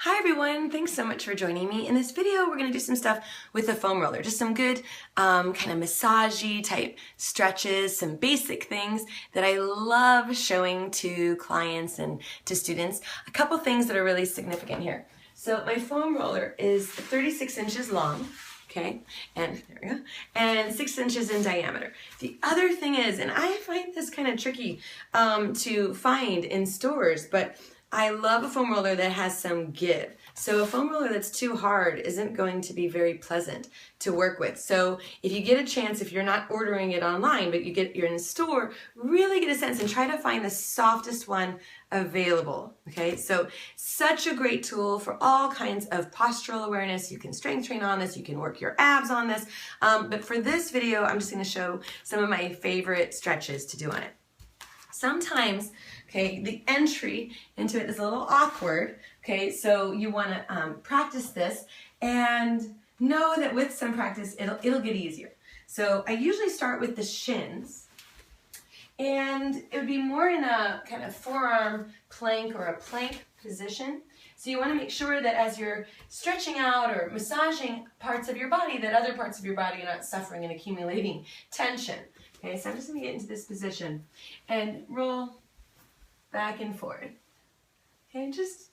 Hi everyone, thanks so much for joining me. In this video, we're gonna do some stuff with the foam roller, just some good kind of massagey type stretches, some basic things that I love showing to clients and to students. A couple things that are really significant here. So my foam roller is 36 inches long, okay, and there we go, and 6 inches in diameter. The other thing is, and I find this kind of tricky to find in stores, but I love a foam roller that has some give. So a foam roller that's too hard isn't going to be very pleasant to work with. So if you get a chance, if you're not ordering it online, but you're in a store, really get a sense and try to find the softest one available. Okay, so such a great tool for all kinds of postural awareness. You can strength train on this, you can work your abs on this. But for this video, I'm just going to show some of my favorite stretches to do on it. Sometimes, okay, the entry into it is a little awkward, okay, so you want to practice this and know that with some practice it'll get easier. So I usually start with the shins, and it would be more in a kind of forearm plank or a plank position. So you want to make sure that as you're stretching out or massaging parts of your body, that other parts of your body are not suffering and accumulating tension. Okay, so I'm just going to get into this position and roll back and forth. Okay, just,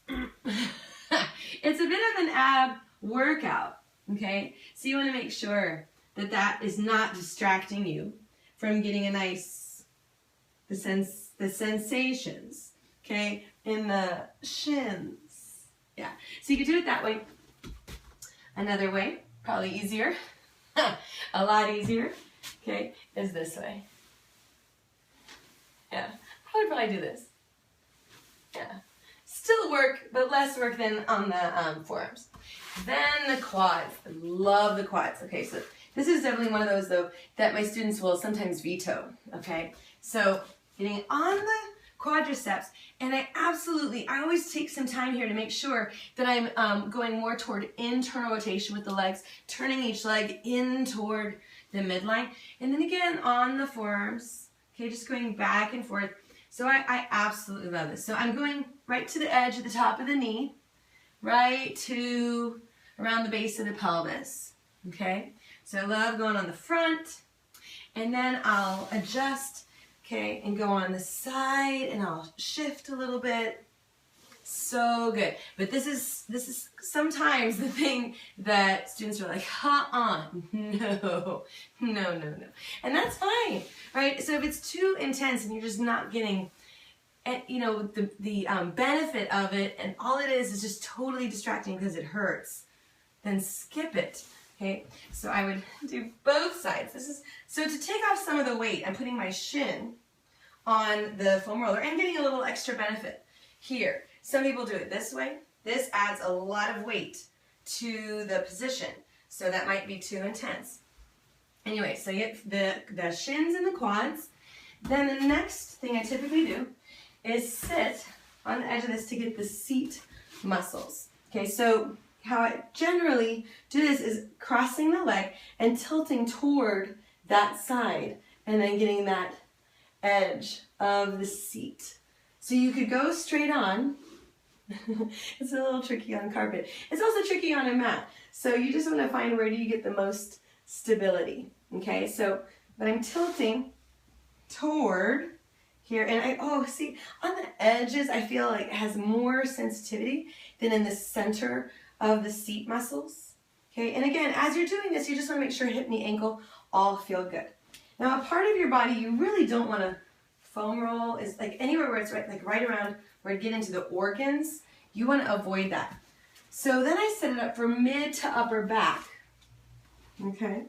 it's a bit of an ab workout, okay? So you want to make sure that that is not distracting you from getting a nice, the sensations, okay, in the shins. Yeah, so you can do it that way. Another way, probably easier, a lot easier, okay, is this way. Yeah, I would probably do this. Yeah, still work, but less work than on the forearms. Then the quads. I love the quads. Okay, so this is definitely one of those, though, that my students will sometimes veto. Okay, so getting on the quadriceps, and I always take some time here to make sure that I'm going more toward internal rotation with the legs, turning each leg in toward the midline, and then again on the forearms, okay, just going back and forth. So I absolutely love this. So I'm going right to the edge at the top of the knee, right to around the base of the pelvis, okay? So I love going on the front, and then I'll adjust, okay, and go on the side, and I'll shift a little bit. So good. But this is sometimes the thing that students are like, no. And that's fine, right? So if it's too intense and you're just not getting, you know, the benefit of it, and all it is just totally distracting because it hurts, then skip it. Okay, so I would do both sides. So to take off some of the weight, I'm putting my shin on the foam roller and getting a little extra benefit here. Some people do it this way. This adds a lot of weight to the position, so that might be too intense. Anyway, so you get the shins and the quads. Then the next thing I typically do is sit on the edge of this to get the seat muscles. Okay, so how I generally do this is crossing the leg and tilting toward that side, and then getting that edge of the seat. So you could go straight on. It's a little tricky on carpet. It's also tricky on a mat. So you just want to find where do you get the most stability. Okay, so but I'm tilting toward here, and see, on the edges I feel like it has more sensitivity than in the center of the seat muscles. Okay, and again, as you're doing this, you just want to make sure hip, knee, ankle all feel good. Now, a part of your body you really don't want to foam roll is like anywhere where it's right around where you get into the organs. You want to avoid that. So then I set it up for mid to upper back. Okay,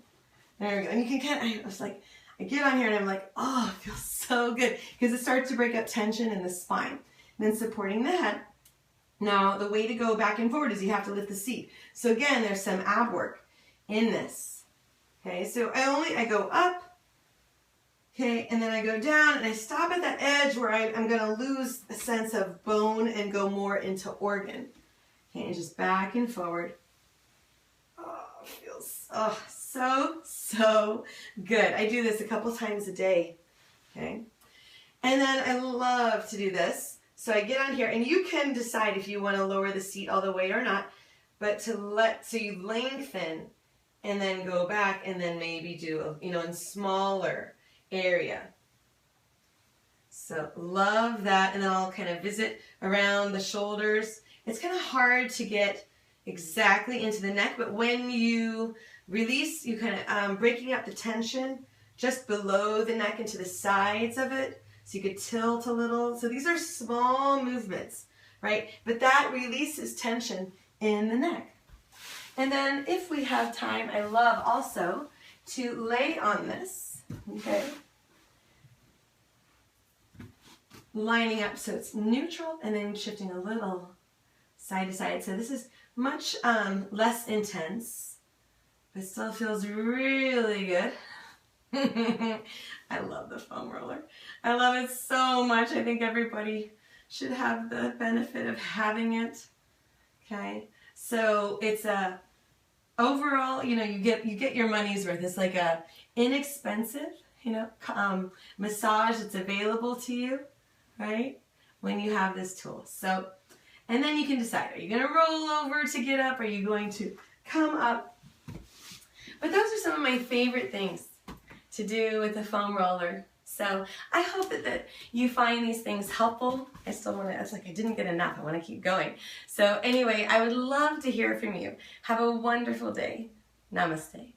there we go. And you can I get on here and I'm like, oh, it feels so good because it starts to break up tension in the spine. And then supporting the head. Now, the way to go back and forward is you have to lift the seat. So again, there's some ab work in this. Okay, so I go up. Okay, and then I go down and I stop at that edge where I'm going to lose a sense of bone and go more into organ. Okay, and just back and forward. Oh, it feels so good. I do this a couple times a day. Okay, and then I love to do this. So I get on here, and you can decide if you want to lower the seat all the way or not, but so you lengthen and then go back and then maybe do, in smaller area. So love that. And then I'll kind of visit around the shoulders. It's kind of hard to get exactly into the neck, but when you release, you kind of breaking up the tension just below the neck into the sides of it. So you could tilt a little. So these are small movements, right? But that releases tension in the neck. And then if we have time, I love also to lay on this, okay? Lining up so it's neutral and then shifting a little side to side. So this is much less intense, but still feels really good. I love the foam roller. I love it so much. I think everybody should have the benefit of having it. Okay, so it's a overall, you get your money's worth. It's like a inexpensive, massage that's available to you, right? When you have this tool. So, and then you can decide: are you going to roll over to get up? Are you going to come up? But those are some of my favorite things to do with the foam roller. So I hope that you find these things helpful. I still want to, it's like I didn't get enough. I want to keep going. So anyway, I would love to hear from you. Have a wonderful day. Namaste.